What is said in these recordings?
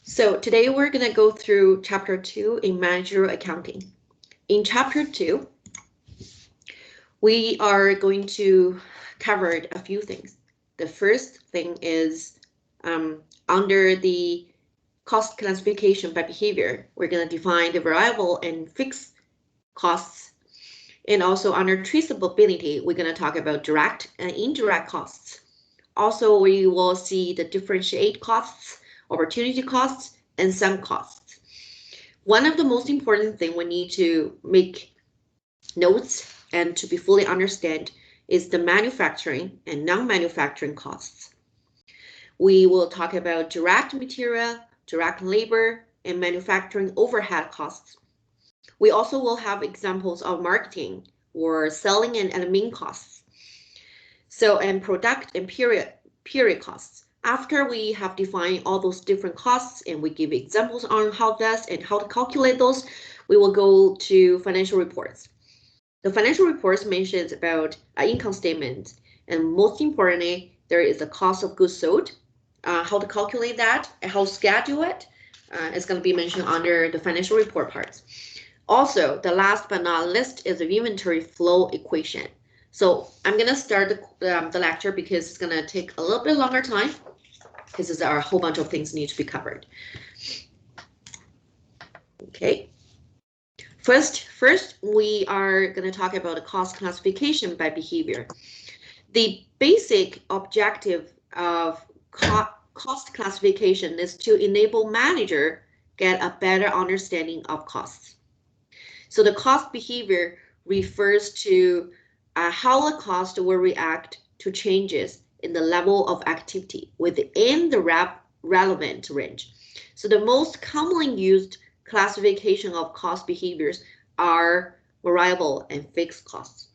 So today we're going to go through chapter 2 in managerial accounting. In chapter 2, we are going to cover a few things. The first thing is under the cost classification by behavior, we're going to define the variable and fixed costs. And also under traceability, we're going to talk about direct and indirect costs. Also, we will see the differentiate costs, opportunity costs, and sum costs. One of the most important thing we need to make notes and to be fully understand is the manufacturing and non-manufacturing costs. We will talk about direct material, direct labor, and manufacturing overhead costs. We also will have examples of marketing or selling and admin costs. So, and product and period costs. After we have defined all those different costs and we give examples on how that's and how to calculate those, we will go to financial reports. The financial reports mentions about an income statement, and most importantly, there is the cost of goods sold, how to calculate that, and how to schedule it. It's going to be mentioned under the financial report parts. Also, the last but not least is the inventory flow equation. So I'm going to start the lecture because it's going to take a little bit longer time because there are a whole bunch of things need to be covered. Okay. First, we are going to talk about the cost classification by behavior. The basic objective of cost classification is to enable manager get a better understanding of costs. So the cost behavior refers to how the cost will react to changes in the level of activity within the relevant range. So the most commonly used classification of cost behaviors are variable and fixed costs.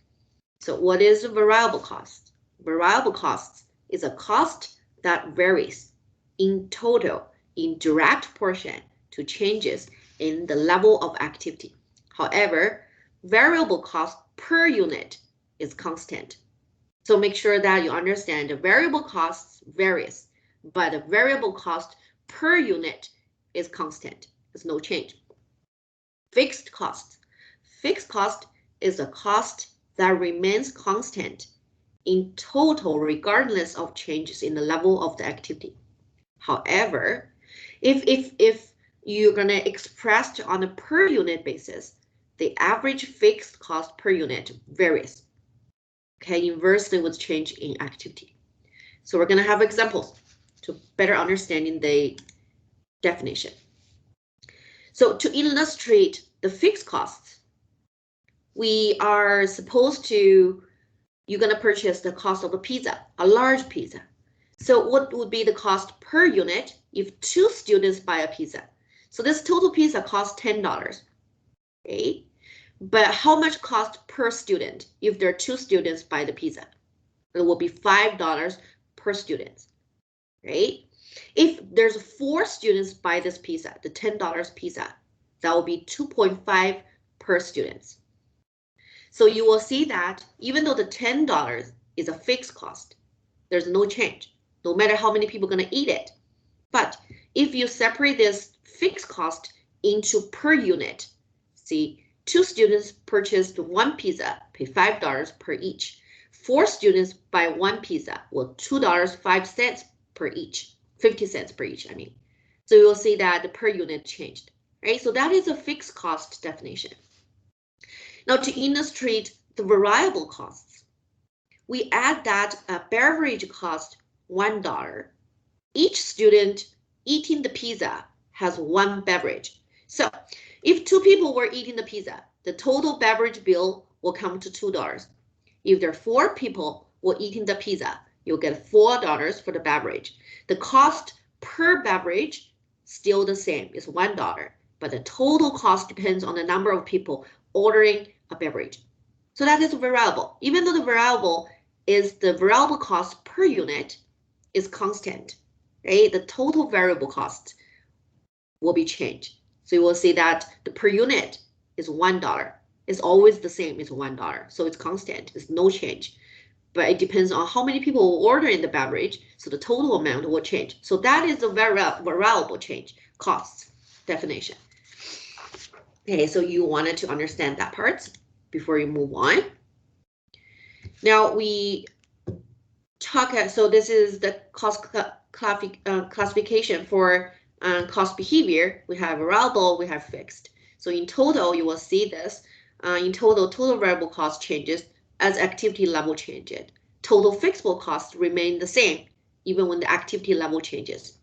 So what is a variable cost? Variable costs is a cost that varies in total in direct proportion to changes in the level of activity. However, variable cost per unit is constant. So make sure that you understand the variable costs varies, but the variable cost per unit is constant. There's no change. Fixed cost. Fixed cost is a cost that remains constant in total regardless of changes in the level of the activity. However, if you're going to express on a per unit basis, the average fixed cost per unit varies. Okay, inversely with change in activity. So we're going to have examples to better understanding the definition. So to illustrate the fixed costs, we are supposed to, you're going to purchase the cost of a pizza, a large pizza. So what would be the cost per unit if 2 students buy a pizza? So this total pizza costs $10. Okay. But how much cost per student if there are 2 students buy the pizza? It will be $5 per student, right? If there's 4 students buy this pizza, the $10 pizza, that will be 2.5 per student. So you will see that even though the $10 is a fixed cost, there's no change, no matter how many people are going to eat it. But if you separate this fixed cost into per unit, see, 2 students purchased 1 pizza, pay $5 per each. 4 students buy 1 pizza, well, $2.05 per each, 50 cents per each, I mean. So you'll see that the per unit changed, right? So that is a fixed cost definition. Now to illustrate the variable costs, we add that a beverage cost $1. Each student eating the pizza has 1 beverage. So if 2 people were eating the pizza, the total beverage bill will come to $2. If there are 4 people were eating the pizza, you'll get $4 for the beverage. The cost per beverage still the same, is $1, but the total cost depends on the number of people ordering a beverage. So that is a variable. Even though the variable is the variable cost per unit is constant, right? The total variable cost will be changed. So you will see that the per unit is $1. It's always the same, it's $1. So it's constant, it's no change. But it depends on how many people will order in the beverage, so the total amount will change. So that is a variable change. costs definition. Okay, so you wanted to understand that part before you move on. Now we talk, so this is the cost classification for cost behavior. We have variable, we have fixed. So in total, you will see this. In total variable cost changes as activity level changes. Total fixable costs remain the same, even when the activity level changes.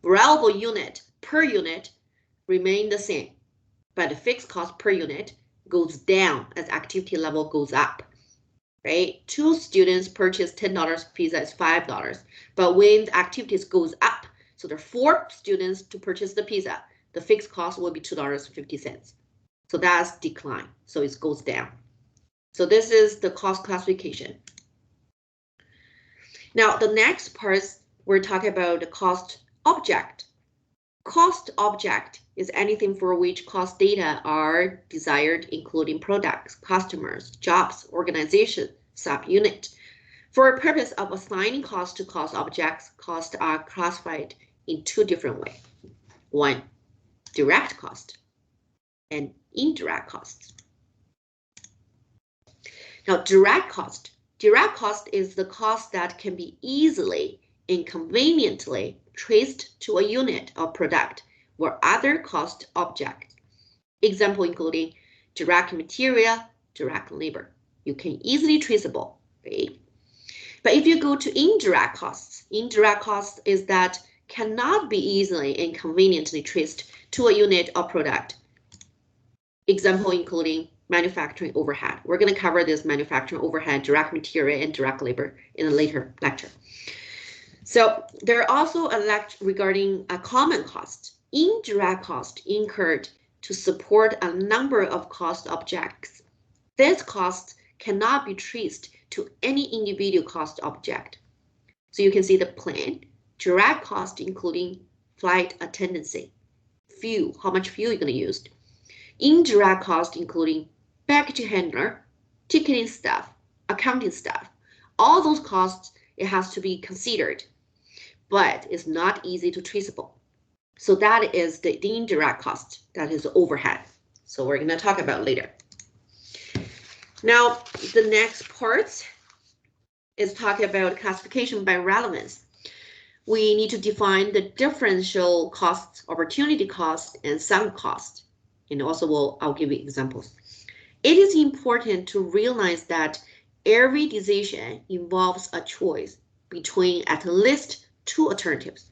Variable unit per unit remain the same, but the fixed cost per unit goes down as activity level goes up. Right? 2 students purchase $10 pizza is $5, but when the activities goes up, so there are 4 students to purchase the pizza, the fixed cost will be $2.50. So that's decline, so it goes down. So this is the cost classification. Now the next part, we're talking about the cost object. Cost object is anything for which cost data are desired, including products, customers, jobs, organization, subunit. For a purpose of assigning cost to cost objects, costs are classified in 2 different ways. 1, direct cost and indirect costs. Now, direct cost is the cost that can be easily and conveniently traced to a unit of product or other cost object. Example including direct material, direct labor. You can easily traceable, right? But if you go to indirect costs is that cannot be easily and conveniently traced to a unit of product. Example including manufacturing overhead. We're going to cover this manufacturing overhead, direct material, and direct labor in a later lecture. So there are also regarding a common cost. Indirect cost incurred to support a number of cost objects. This cost cannot be traced to any individual cost object. So you can see the plan. Direct cost including flight attendance, fuel, how much fuel you're going to use. Indirect cost including package handler, ticketing staff, accounting staff. All those costs, it has to be considered, but it's not easy to traceable. So that is the indirect cost, that is overhead. So we're going to talk about later. Now, the next part is talking about classification by relevance. We need to define the differential costs, opportunity costs, and sunk costs. And also I'll give you examples. It is important to realize that every decision involves a choice between at least 2 alternatives.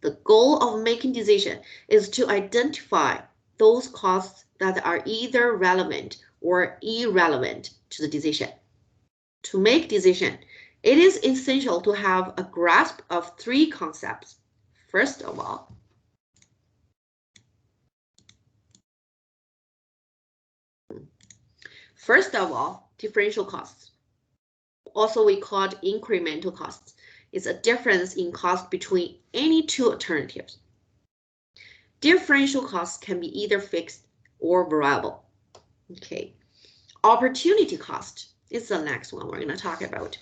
The goal of making decision is to identify those costs that are either relevant or irrelevant to the decision. To make decision, it is essential to have a grasp of 3 concepts. First of all, differential costs. Also, we call it incremental costs. It's a difference in cost between any 2 alternatives. Differential costs can be either fixed or variable. Okay. Opportunity cost is the next one we're going to talk about.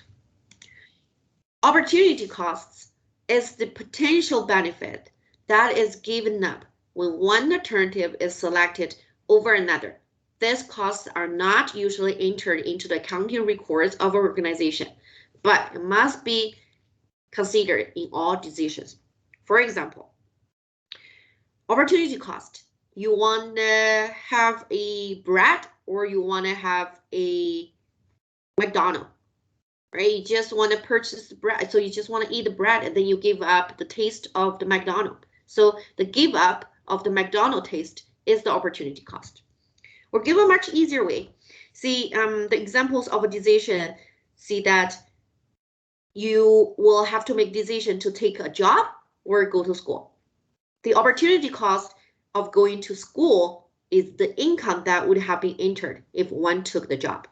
Opportunity costs is the potential benefit that is given up when one alternative is selected over another. These costs are not usually entered into the accounting records of an organization, but it must be considered in all decisions. For example, opportunity cost. You want to have a bread or you want to have a McDonald's, right? You just want to purchase the bread, so you just want to eat the bread and then you give up the taste of the McDonald's. So the give up of the McDonald's taste is the opportunity cost. Or give a much easier way. See the examples of a decision. See that you will have to make decision to take a job or go to school. The opportunity cost of going to school is the income that would have been entered if one took the job.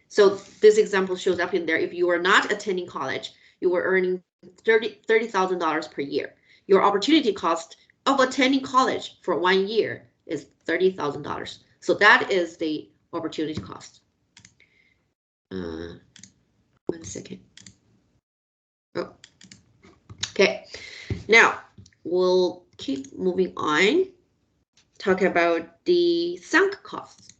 So this example shows up in there. If you are not attending college, you were earning $30,000 per year. Your opportunity cost of attending college for 1 year is $30,000. So that is the opportunity cost. 1 second. Oh, okay. Now we'll keep moving on. Talk about the sunk costs.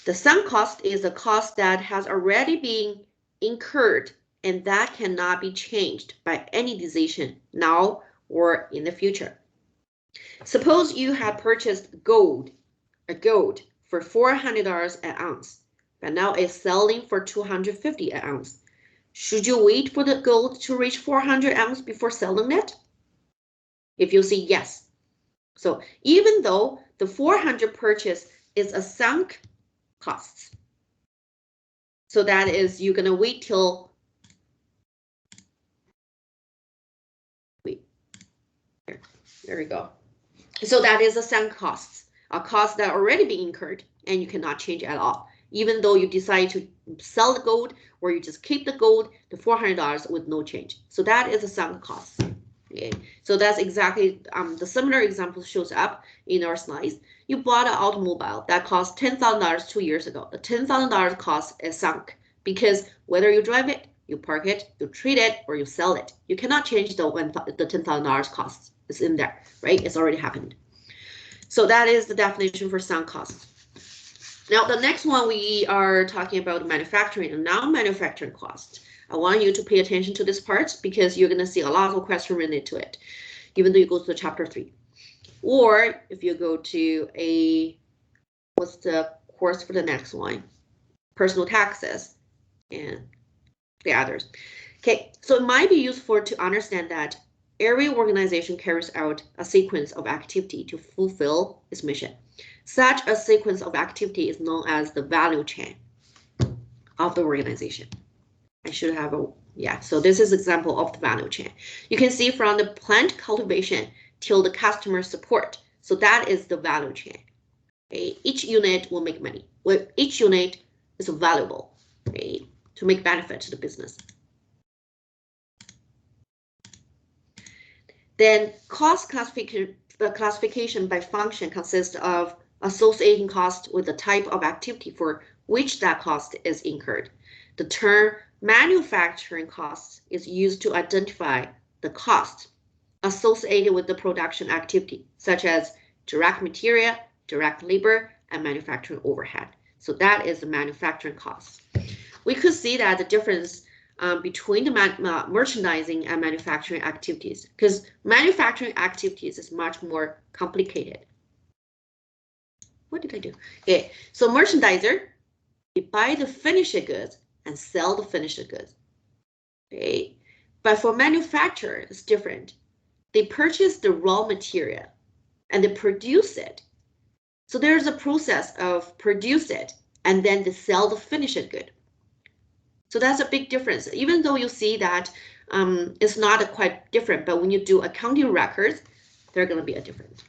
The sunk cost is a cost that has already been incurred and that cannot be changed by any decision now or in the future. Suppose you had purchased gold for $400 an ounce, but now it's selling for $250 an ounce. Should you wait for the gold to reach 400 ounce before selling it? If you say yes. So even though the 400 purchase is a sunk cost, so that is you're gonna wait till there we go. So that is a sunk cost, a cost that already been incurred and you cannot change at all. Even though you decide to sell the gold or you just keep the gold, the $400 with no change. So that is a sunk cost. Okay, so that's exactly the similar example shows up in our slides. You bought an automobile that cost $10,000 2 years ago. The $10,000 cost is sunk because whether you drive it, you park it, you trade it, or you sell it, you cannot change the $10,000 cost. It's in there, right? It's already happened. So that is the definition for sunk costs. Now, the next one we are talking about manufacturing and non-manufacturing cost. I want you to pay attention to this part because you're going to see a lot of questions related to it, even though you go to chapter 3. Or if you go to what's the course for the next one? Personal taxes and the others. Okay, so it might be useful to understand that every organization carries out a sequence of activity to fulfill its mission. Such a sequence of activity is known as the value chain of the organization. I should have so this is example of the value chain. You can see from the plant cultivation till the customer support. So that is the value chain. Okay? Each unit will make money. Each unit is valuable, okay, to make benefit to the business. Then cost classification by function consists of associating cost with the type of activity for which that cost is incurred. The term manufacturing costs is used to identify the cost associated with the production activity, such as direct material, direct labor, and manufacturing overhead. So that is the manufacturing cost. We could see that the difference between the merchandising and manufacturing activities, because manufacturing activities is much more complicated. What did I do? Okay, so merchandiser, they buy the finished goods and sell the finished goods. Okay, but for manufacturer, it's different. They purchase the raw material and they produce it. So there's a process of produce it and then they sell the finished good. So that's a big difference. Even though you see that it's not quite different, but when you do accounting records, they're going to be a difference.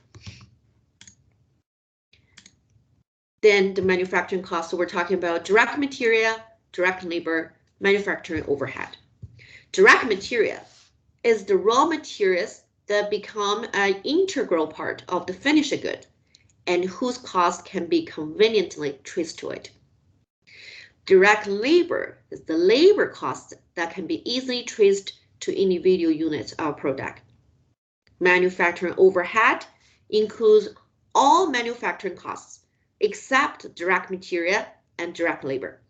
Then the manufacturing cost. So we're talking about direct material, direct labor, manufacturing overhead. Direct material is the raw materials that become an integral part of the finished good and whose cost can be conveniently traced to it. Direct labor is the labor cost that can be easily traced to individual units of product. Manufacturing overhead includes all manufacturing costs except direct material and direct labor.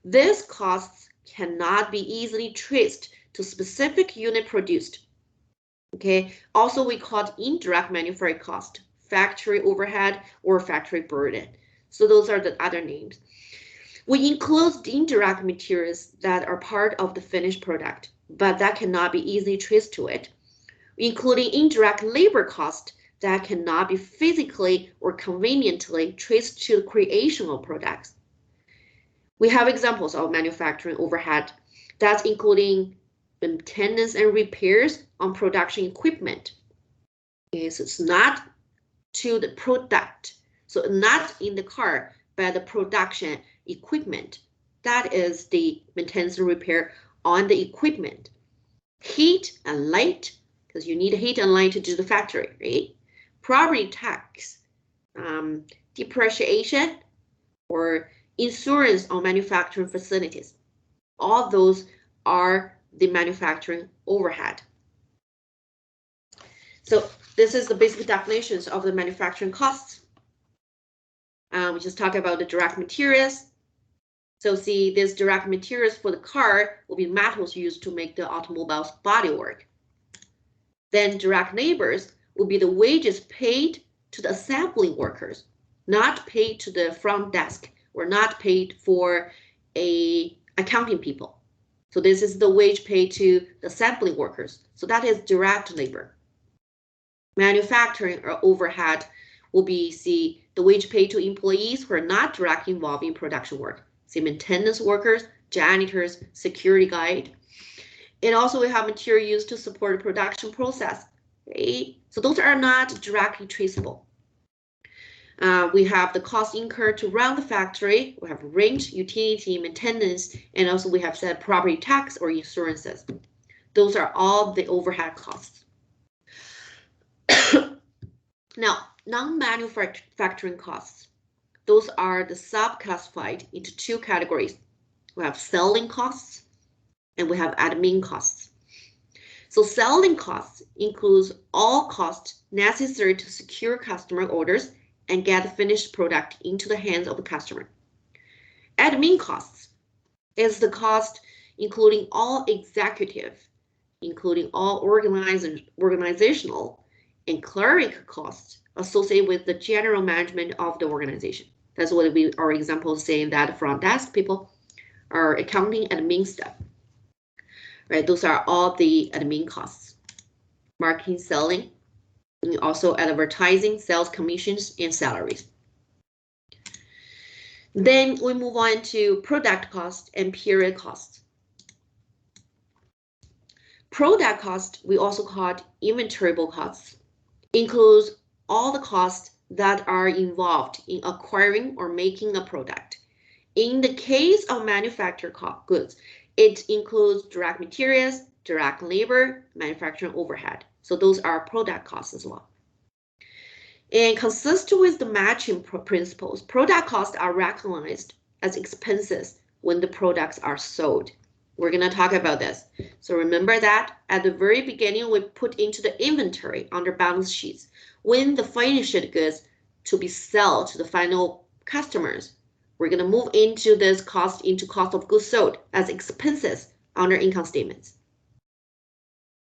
These costs cannot be easily traced to specific unit produced. Okay, also we call it indirect manufacturing cost, factory overhead, or factory burden. So those are the other names. We include the indirect materials that are part of the finished product, but that cannot be easily traced to it, including indirect labor cost that cannot be physically or conveniently traced to the creation of products. We have examples of manufacturing overhead that's including maintenance and repairs on production equipment. Okay, so it's not to the product, so not in the car, but the production equipment. That is the maintenance and repair on the equipment. Heat and light, because you need heat and light to do the factory, right? Property tax, depreciation, or insurance on manufacturing facilities. All those are the manufacturing overhead. So this is the basic definitions of the manufacturing costs. We just talked about the direct materials. So see, this direct materials for the car will be metals used to make the automobile's bodywork. Then direct labors will be the wages paid to the assembly workers, not paid to the front desk or not paid for accounting people. So this is the wage paid to the assembly workers. So that is direct labor. Manufacturing or overhead will be, see, the wage paid to employees who are not directly involved in production work. See, maintenance workers, janitors, security guard. And also we have material used to support the production process. Okay? So those are not directly traceable. We have the cost incurred to run the factory. We have rent, utility, maintenance, and also we have said property tax or insurances. Those are all the overhead costs. Now, non-manufacturing costs. Those are the subclassified into two categories. We have selling costs and we have admin costs. So selling costs includes all costs necessary to secure customer orders and get the finished product into the hands of the customer. Admin costs is the cost including all executive, including all organizational and clerical costs associated with the general management of the organization. That's what our examples saying that front desk people are accounting admin stuff. Right, those are all the admin costs. Marketing, selling, and also advertising, sales commissions, and salaries. Then we move on to product cost and period cost. Product cost, we also call it inventoriable costs, includes all the costs that are involved in acquiring or making a product. In the case of manufactured goods, it includes direct materials, direct labor, manufacturing overhead. So those are product costs as well. And consistent with the matching principles, product costs are recognized as expenses when the products are sold. We're going to talk about this. So remember that at the very beginning, we put into the inventory under balance sheets when the finished goods to be sold to the final customers. We're going to move into this cost into cost of goods sold as expenses under income statements.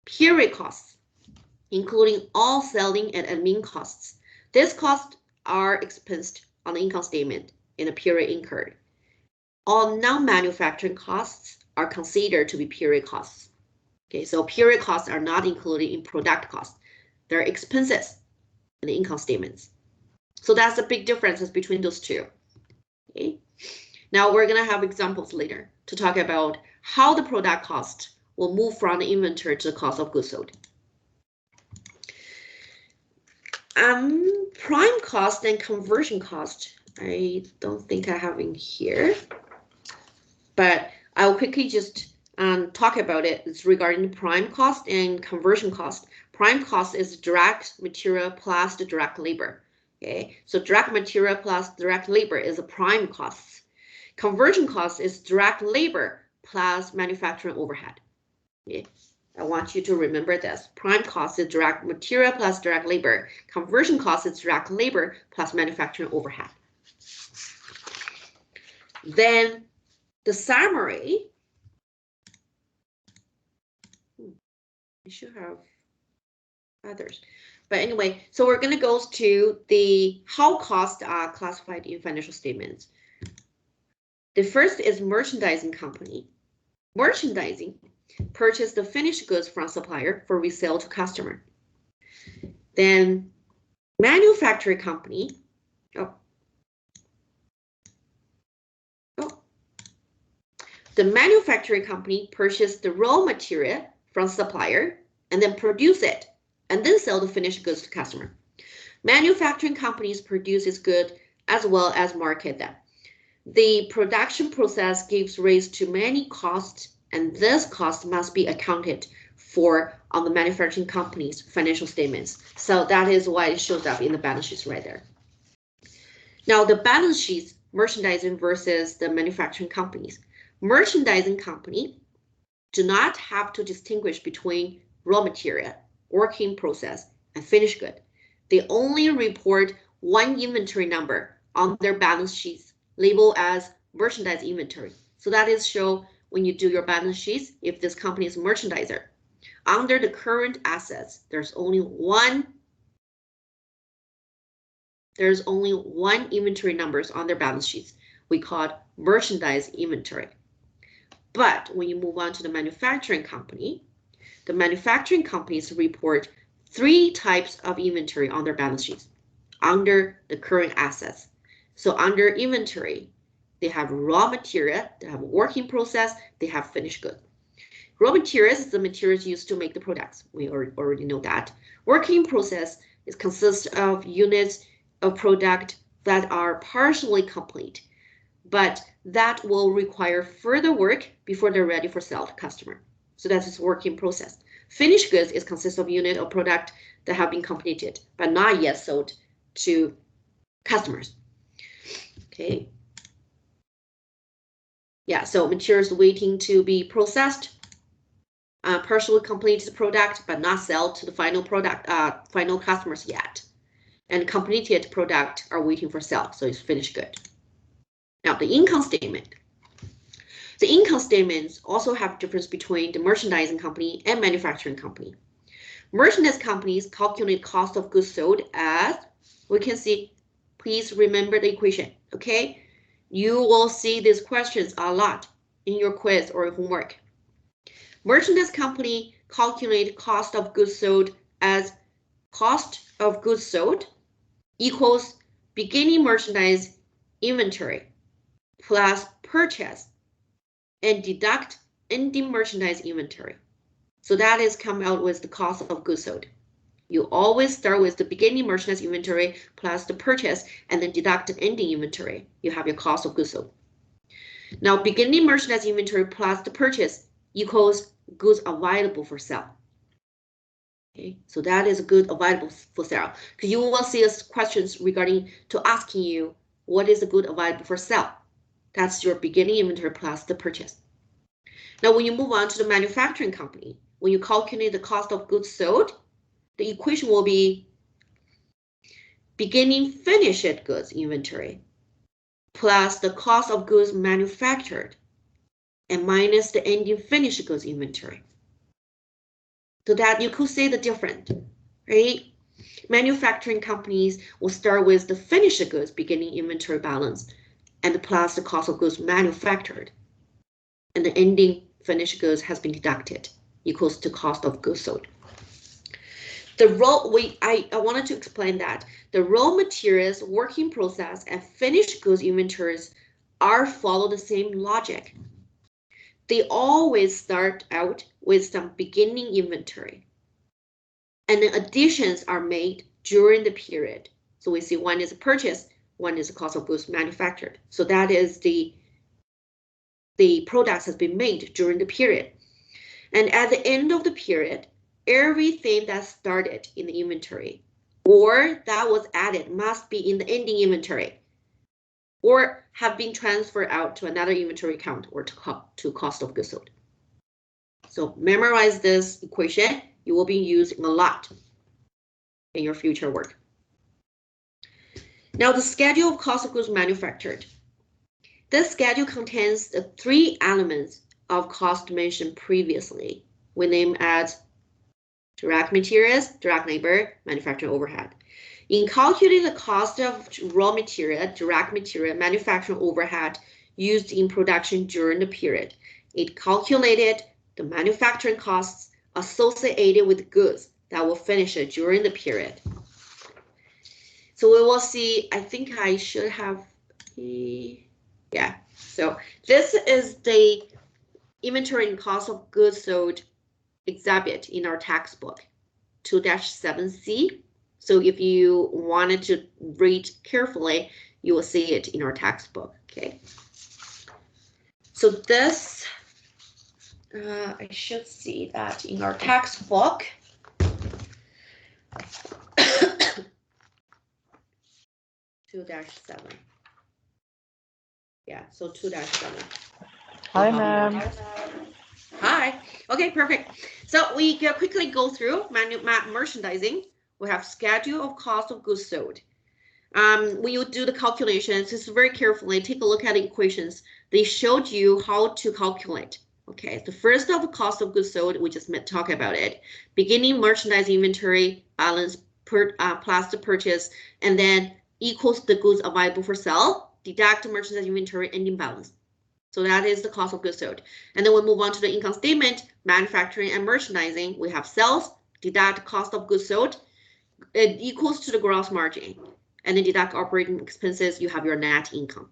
Period costs, including all selling and admin costs. These costs are expensed on the income statement in a period incurred. All non-manufacturing costs are considered to be period costs. Okay, so period costs are not included in product costs. They're expenses in the income statements. So that's the big differences between those two. Okay. Now we're going to have examples later to talk about how the product cost will move from the inventory to the cost of goods sold. Prime cost and conversion cost. I don't think I have in here, but I'll quickly just talk about it. It's regarding the prime cost and conversion cost. Prime cost is direct material plus the direct labor. Okay, so direct material plus direct labor is a prime cost. Conversion cost is direct labor plus manufacturing overhead. Okay, I want you to remember this. Prime cost is direct material plus direct labor. Conversion cost is direct labor plus manufacturing overhead. Then the summary. I should have others. But anyway, so we're going to go to the how costs are classified in financial statements. The first is merchandising company. Merchandising purchase the finished goods from supplier for resale to customer. Then manufacturing company. The manufacturing company purchase the raw material from supplier and then produce it and then sell the finished goods to customer. Manufacturing companies produce its goods as well as market them. The production process gives rise to many costs, and this cost must be accounted for on the manufacturing company's financial statements. So that is why it shows up in the balance sheets right there. Now the balance sheets, merchandising versus the manufacturing companies. Merchandising company do not have to distinguish between raw material, working process, and finished good. They only report one inventory number on their balance sheets, labeled as merchandise inventory. So that is show when you do your balance sheets, if this company is a merchandiser. Under the current assets, there's only one inventory numbers on their balance sheets. We call it merchandise inventory. But when you move on to the manufacturing company, the manufacturing companies report 3 types of inventory on their balance sheets under the current assets. So under inventory, they have raw material, they have working process, they have finished good. Raw materials is the materials used to make the products. We already know that. Working process consists of units of product that are partially complete, but that will require further work before they're ready for sale to customer. So that is working process. Finished goods consists of unit of product that have been completed, but not yet sold to customers. Okay. Yeah, so materials waiting to be processed, partially completed product, but not sell to the final product, final customers yet. And completed product are waiting for sale, so it's finished good. Now the income statement. The income statements also have difference between the merchandising company and manufacturing company. Merchandise companies calculate cost of goods sold as, we can see, please remember the equation, okay? You will see these questions a lot in your quiz or homework. Merchandise company calculate cost of goods sold as cost of goods sold equals beginning merchandise inventory plus purchase and deduct ending merchandise inventory. So that is come out with the cost of goods sold. You always start with the beginning merchandise inventory plus the purchase and then deduct the ending inventory. You have your cost of goods sold. Now beginning merchandise inventory plus the purchase equals goods available for sale. Okay, so that is good available for sale. Because you will see us questions regarding to asking you what is a good available for sale. That's your beginning inventory plus the purchase. Now when you move on to the manufacturing company, when you calculate the cost of goods sold, the equation will be beginning finished goods inventory plus the cost of goods manufactured and minus the ending finished goods inventory. So that you could say the different, right? Manufacturing companies will start with the finished goods beginning inventory balance and plus the cost of goods manufactured. And the ending finished goods has been deducted equals to cost of goods sold. The I wanted to explain that the raw materials, working process, and finished goods inventories are follow the same logic. They always start out with some beginning inventory, and then additions are made during the period. So we see one is a purchase, one is the cost of goods manufactured. So that is the products has been made during the period. And at the end of the period, everything that started in the inventory or that was added must be in the ending inventory or have been transferred out to another inventory account or to cost of goods sold. So memorize this equation. You will be using a lot in your future work. Now the schedule of cost of goods manufactured. This schedule contains the 3 elements of cost mentioned previously. We name as direct materials, direct labor, manufacturing overhead. In calculating the cost of raw material, direct material, manufacturing overhead used in production during the period, it calculated the manufacturing costs associated with goods that will finish during the period. So we will see, I think I should have, yeah. So this is the inventory and cost of goods sold exhibit in our textbook 2-7C. So if you wanted to read carefully, you will see it in our textbook. Okay. So this, I should see that in our textbook. 2-7. Yeah, so 2-7. Hi, ma'am. Hi. Okay, perfect. So we quickly go through merchandising. we have schedule of cost of goods sold. When you do the calculations, just very carefully take a look at the equations. They showed you how to calculate. Okay, the first of the cost of goods sold, we just talk about it. Beginning merchandise inventory balance plus the purchase, and then equals the goods available for sale, deduct the merchandise inventory ending balance. So that is the cost of goods sold. And then we move on to the income statement, manufacturing and merchandising. We have sales, deduct cost of goods sold, it equals to the gross margin. And then deduct operating expenses, you have your net income.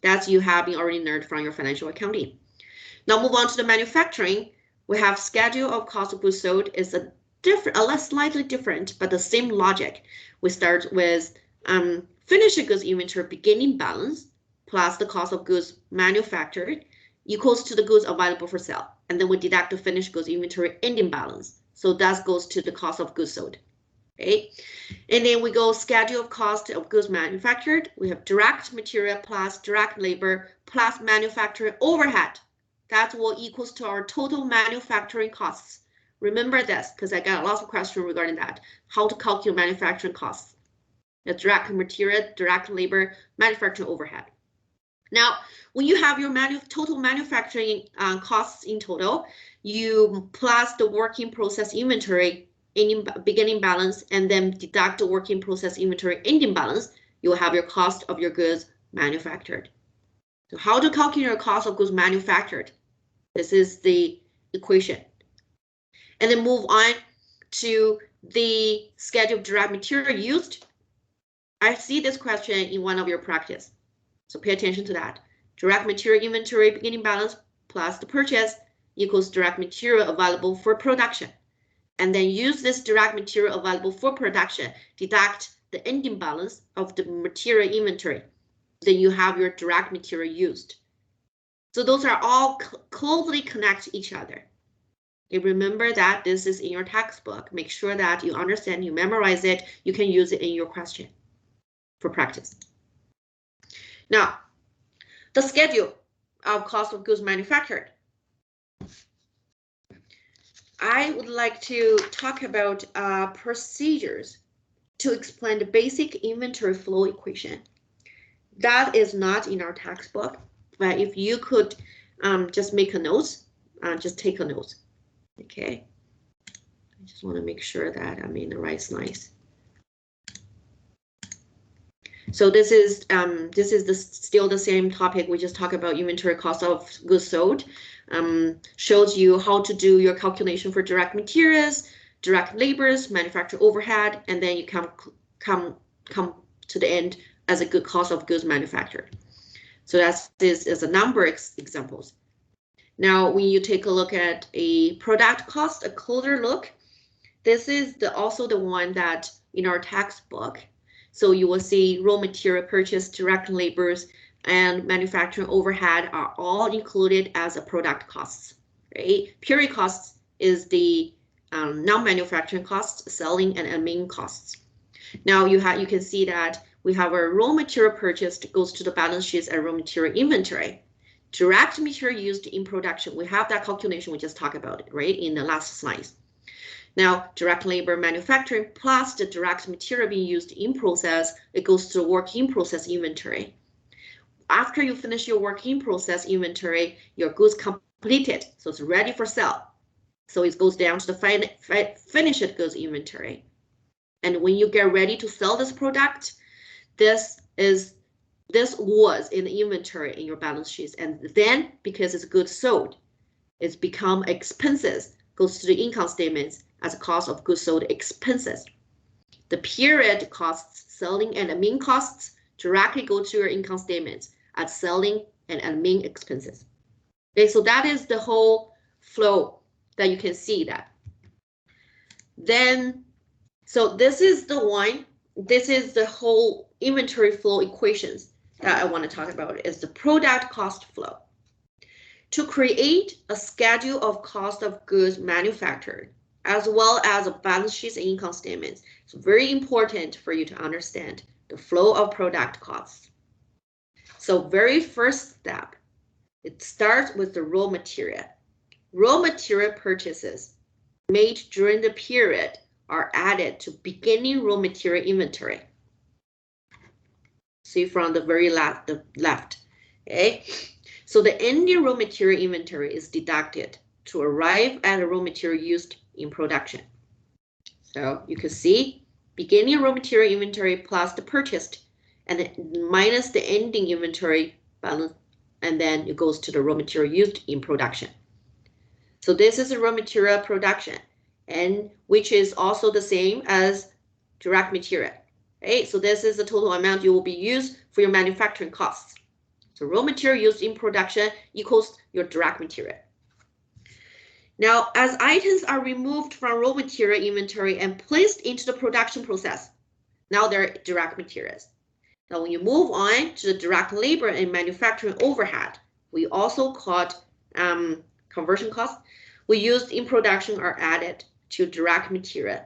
That's you have been already learned from your financial accounting. Now move on to the manufacturing. We have schedule of cost of goods sold is a less slightly different, but the same logic. We start with finished goods inventory beginning balance plus the cost of goods manufactured equals to the goods available for sale. And then we deduct the finished goods inventory ending balance. So that goes to the cost of goods sold. Okay, and then we go schedule of cost of goods manufactured. We have direct material plus direct labor plus manufacturing overhead. That's what equals to our total manufacturing costs. Remember this, because I got lots of questions regarding that. How to calculate manufacturing costs. The direct material, direct labor, manufacturing overhead. Now, when you have your total manufacturing costs in total, you plus the work in process inventory beginning balance, and then deduct the work in process inventory ending balance, you will have your cost of your goods manufactured. So how to calculate your cost of goods manufactured? This is the equation. And then move on to the schedule of direct material used. I see this question in one of your practice, so pay attention to that. Direct material inventory beginning balance plus the purchase equals direct material available for production. And then use this direct material available for production, deduct the ending balance of the material inventory. Then you have your direct material used. So those are all closely connect to each other. Okay, remember that this is in your textbook. Make sure that you understand, you memorize it, you can use it in your question for practice. Now, the schedule of cost of goods manufactured. I would like to talk about procedures to explain the basic inventory flow equation. That is not in our textbook, but if you could just make a note, just take a note. Okay. I just want to make sure that I'm in the right slides. So this is still the same topic. We just talked about inventory cost of goods sold. Shows you how to do your calculation for direct materials, direct labors, manufacturing overhead, and then you come to the end as a good cost of goods manufactured. So this is a number of examples. Now, when you take a look at a product cost, a closer look, this is also the one that in our textbook. So you will see raw material purchase, direct labors, and manufacturing overhead are all included as a product costs. Right? Period costs is the non-manufacturing costs, selling and admin costs. Now you can see that we have our raw material purchased goes to the balance sheets and raw material inventory. Direct material used in production, we have that calculation, we just talked about it, right, in the last slides. Now, direct labor manufacturing plus the direct material being used in process, it goes to the work in process inventory. After you finish your work in process inventory, your goods completed, so it's ready for sale. So it goes down to the finished goods inventory. And when you get ready to sell this product, this was in the inventory in your balance sheets, and then because it's goods sold, it's become expenses, goes to the income statements as a cost of goods sold expenses. The period costs, selling and admin costs, directly go to your income statements as selling and admin expenses. Okay, so that is the whole flow that you can see that. Then, so this is the one, this is the whole inventory flow equations that I want to talk about, is the product cost flow. To create a schedule of cost of goods manufactured, as well as a balance sheets and income statements, it's very important for you to understand the flow of product costs. So very first step, it starts with the raw material. Raw material purchases made during the period are added to beginning raw material inventory. See from the very left, okay? So the ending raw material inventory is deducted to arrive at the raw material used in production. So you can see beginning raw material inventory plus the purchased and minus the ending inventory balance, and then it goes to the raw material used in production. So this is the raw material production, and which is also the same as direct material. Okay, so this is the total amount you will be used for your manufacturing costs. So raw material used in production equals your direct material. Now, as items are removed from raw material inventory and placed into the production process, now they're direct materials. Now, when you move on to the direct labor and manufacturing overhead, we also called conversion costs, we used in production are added to direct material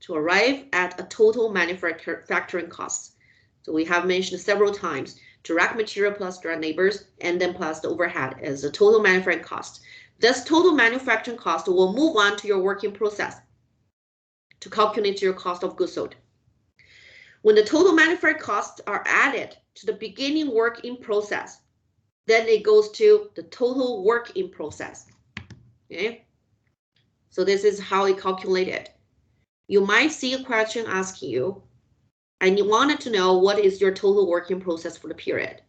to arrive at a total manufacturing costs. So we have mentioned several times, direct material plus direct labors, and then plus the overhead is the total manufacturing cost. This total manufacturing cost will move on to your working process to calculate your cost of goods sold. When the total manufacturing costs are added to the beginning work in process, then it goes to the total work in process. Okay, so this is how it calculated. You might see a question asking you, and you wanted to know what is your total working process for the period.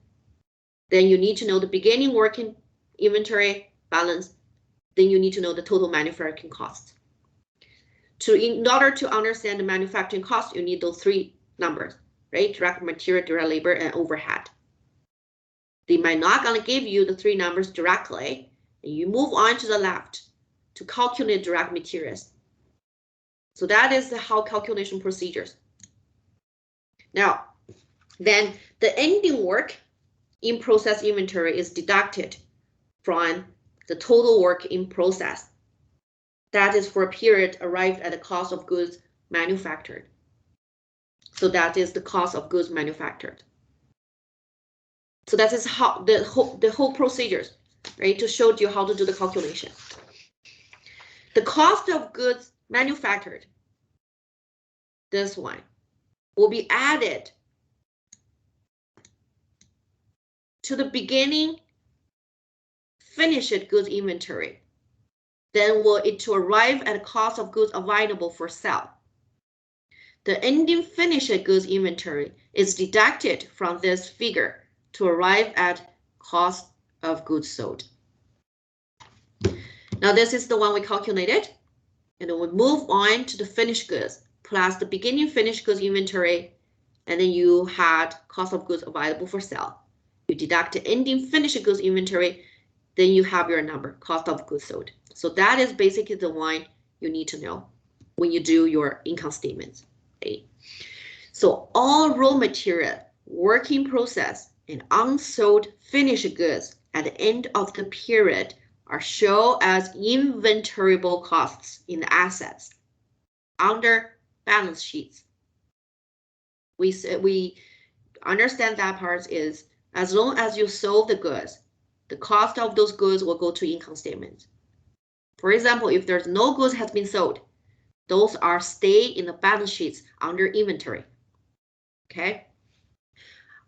Then you need to know the beginning working inventory balance. Then you need to know the total manufacturing costs. In order to understand the manufacturing cost, you need those three numbers, right? Direct material, direct labor, and overhead. They might not gonna give you the three numbers directly, and you move on to the left to calculate direct materials. So that is how calculation procedures. Now, then the ending work in process inventory is deducted from the total work in process. That is for a period arrived at the cost of goods manufactured. So that is the cost of goods manufactured. So that is how the whole procedures, right? To show you how to do the calculation. The cost of goods manufactured, this one, will be added to the beginning finished goods inventory. Then will it to arrive at the cost of goods available for sale. The ending finished goods inventory is deducted from this figure to arrive at cost of goods sold. Now this is the one we calculated, and then we move on to the finished goods plus the beginning finished goods inventory, and then you had cost of goods available for sale. You deduct the ending finished goods inventory, then you have your number, cost of goods sold. So that is basically the one you need to know when you do your income statements. Okay. So all raw material, work in process, and unsold finished goods at the end of the period are shown as inventoriable costs in the assets under balance sheets. We understand that part is as long as you sold the goods, the cost of those goods will go to income statements. For example, if there's no goods has been sold, those are stay in the balance sheets under inventory. Okay.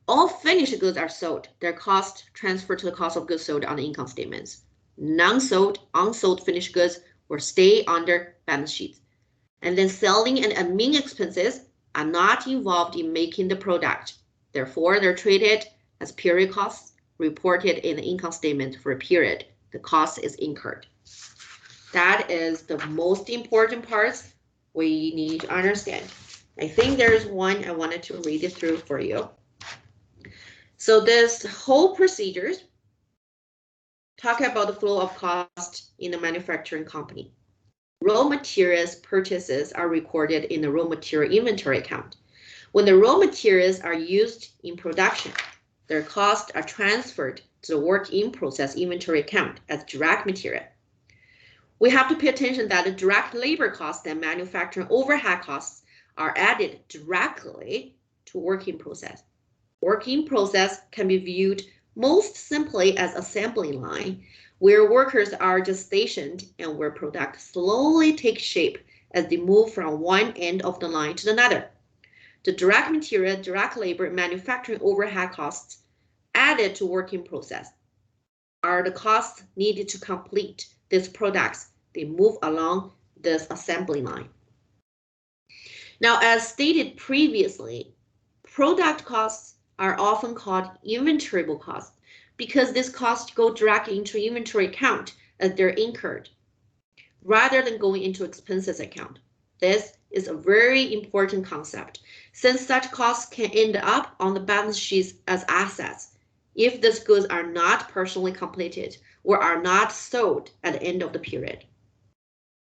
All finished goods are sold. Their cost transferred to the cost of goods sold on the income statements. Non-sold, unsold finished goods will stay under balance sheets. And then selling and admin expenses are not involved in making the product. Therefore, they're treated as period costs reported in the income statement for a period. The cost is incurred. That is the most important parts we need to understand. I think there's one I wanted to read it through for you. So this whole procedures talk about the flow of cost in a manufacturing company. Raw materials purchases are recorded in the raw material inventory account. When the raw materials are used in production, their costs are transferred to the work in process inventory account as direct material. We have to pay attention that the direct labor costs and manufacturing overhead costs are added directly to work in process. Work in process can be viewed most simply as assembly line, where workers are just stationed and where product slowly takes shape as they move from one end of the line to another. The direct material, direct labor, manufacturing overhead costs added to work in process are the costs needed to complete these products. They move along this assembly line. Now, as stated previously, product costs are often called inventoriable costs because these costs go directly into inventory account as they're incurred, rather than going into expenses account. This is a very important concept, since such costs can end up on the balance sheets as assets if these goods are not partially completed or are not sold at the end of the period.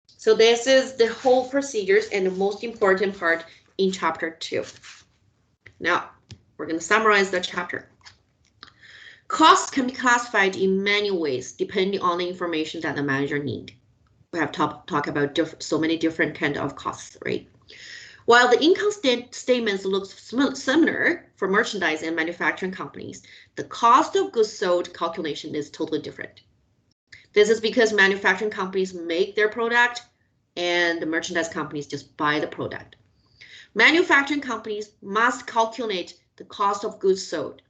So this is the whole procedures and the most important part in chapter 2. Now, we're going to summarize the chapter. Costs can be classified in many ways depending on the information that the manager needs. We have talked about so many different kind of costs, right? While the income statements look similar for merchandise and manufacturing companies, the cost of goods sold calculation is totally different. This is because manufacturing companies make their product and the merchandise companies just buy the product. Manufacturing companies must calculate the cost of goods sold,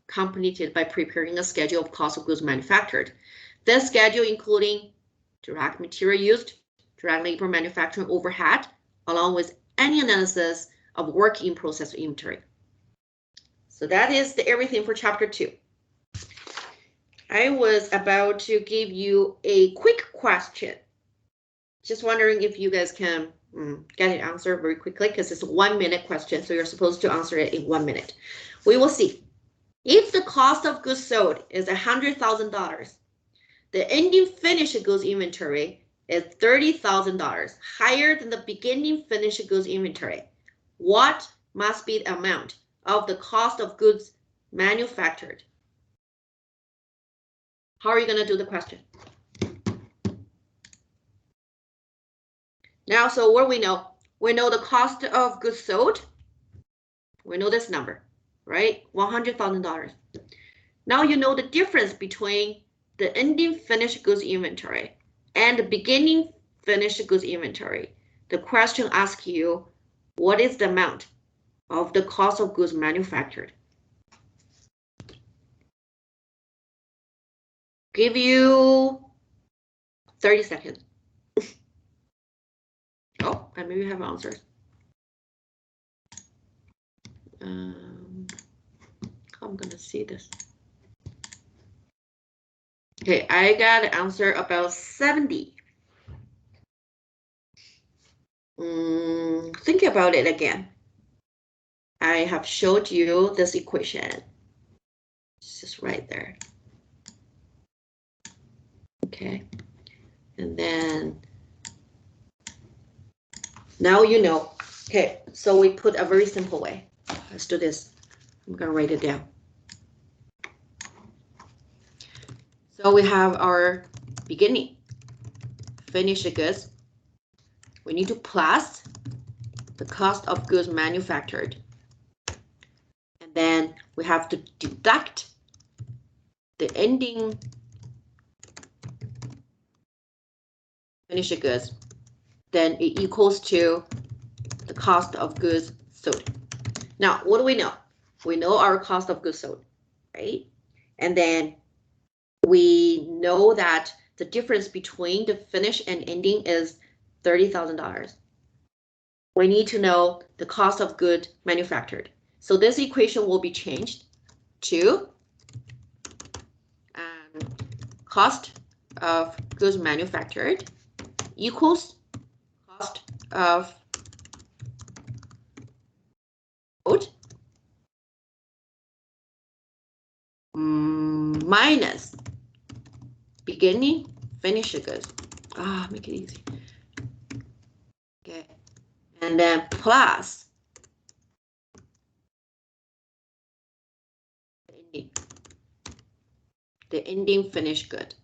accompanied by preparing a schedule of cost of goods manufactured. This schedule including direct material used, direct labor, manufacturing overhead, along with any analysis of work in process inventory. So that is everything for chapter 2. I was about to give you a quick question. Just wondering if you guys can get an answer very quickly, because it's a 1-minute question, so you're supposed to answer it in 1 minute. We will see. If the cost of goods sold is $100,000, the ending finished goods inventory is $30,000, higher than the beginning finished goods inventory. What must be the amount of the cost of goods manufactured? How are you going to do the question? Now, so what do we know? We know the cost of goods sold. We know this number, right? $100,000. Now you know the difference between the ending finished goods inventory and the beginning finished goods inventory. The question asks you, what is the amount of the cost of goods manufactured? Give you 30 seconds. Oh, and maybe have answers. I'm gonna see this. Okay, I got an answer about 70. Think about it again. I have showed you this equation. It's just right there. Okay, and then now you know. Okay, so we put a very simple way. Let's do this. I'm gonna write it down. So we have our beginning finished goods. We need to plus the cost of goods manufactured. And then we have to deduct the ending finished goods. Then it equals to the cost of goods sold. Now, what do we know? We know our cost of goods sold, right? And then we know that the difference between the finish and ending is $30,000. We need to know the cost of goods manufactured. So this equation will be changed to cost of goods manufactured equals cost of goods minus beginning finished goods. Make it easy. Okay, and then plus the ending finished good.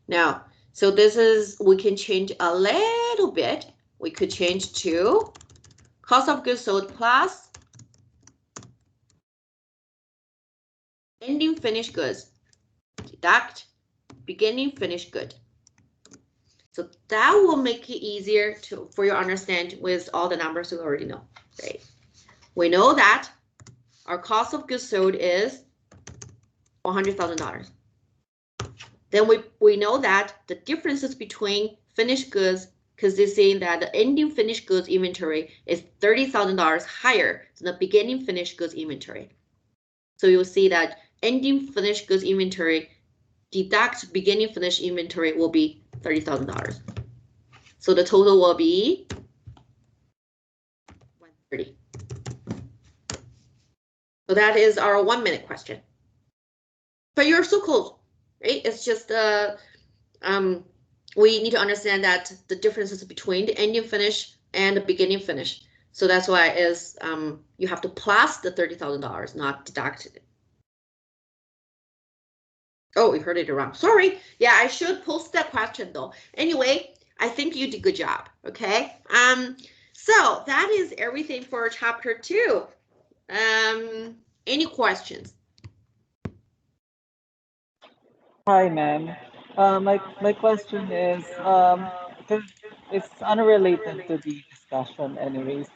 Now, so this is, we can change a little bit. We could change to cost of goods sold plus ending finished goods, deduct beginning finished good. So that will make it easier for you to understand with all the numbers we already know, right? We know that our cost of goods sold is $100,000. Then we know that the differences between finished goods, because they're saying that the ending finished goods inventory is $30,000 higher than the beginning finished goods inventory. So you'll see that ending finished goods inventory deduct beginning finished inventory will be $30,000. So the total will be 130. So that is our 1 minute question. But you're so close, right? It's just we need to understand that the differences between the ending finish and the beginning finish. So that's why is you have to plus the $30,000, not deduct it. Oh, you heard it wrong. Sorry. Yeah, I should post that question though. Anyway, I think you did a good job. Okay. So that is everything for chapter 2. Any questions? Hi, ma'am. My question is, because it's unrelated to the discussion anyways.